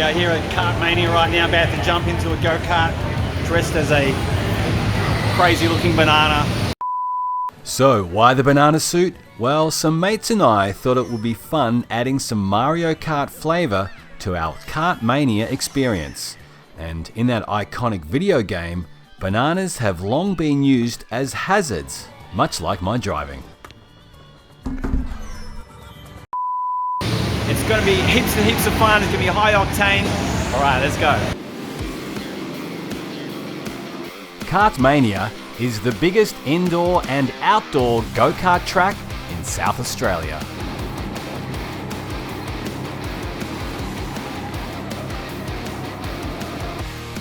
are here at Kartmania right now, about to jump into a go-kart, dressed as a crazy looking banana. So, why the banana suit? Well, some mates and I thought it would be fun adding some Mario Kart flavour to our Kartmania experience. And in that iconic video game, bananas have long been used as hazards, much like my driving. It's going to be heaps and heaps of fun. It's going to be high octane. All right, let's go. Kartmania is the biggest indoor and outdoor go-kart track in South Australia.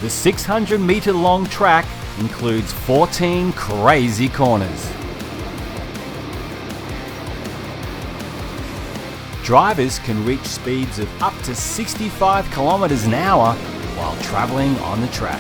The 600-metre long track includes 14 crazy corners. Drivers can reach speeds of up to 65 kilometres an hour while travelling on the track.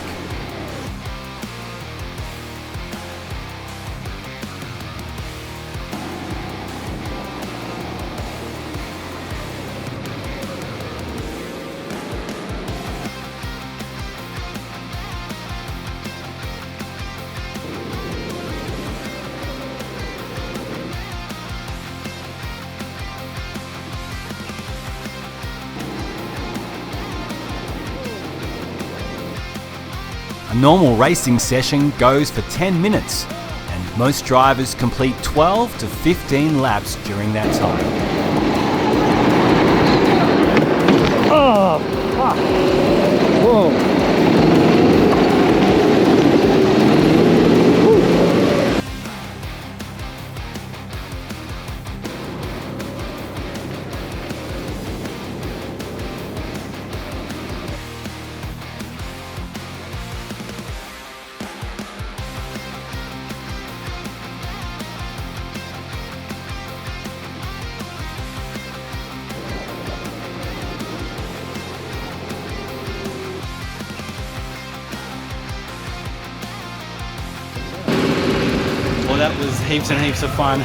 A normal racing session goes for 10 minutes, and most drivers complete 12 to 15 laps during that time. Oh, fuck. Whoa. Well, that was heaps and heaps of fun.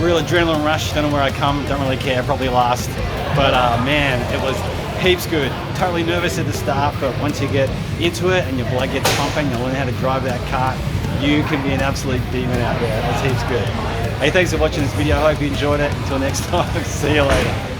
Real adrenaline rush. Don't know where I come, don't really care, probably last. But man, it was heaps good. Totally nervous at the start, but once you get into it and your blood gets pumping, you learn how to drive that kart, you can be an absolute demon out there. That's heaps good. Hey, thanks for watching this video. I hope you enjoyed it. Until next time, see you later.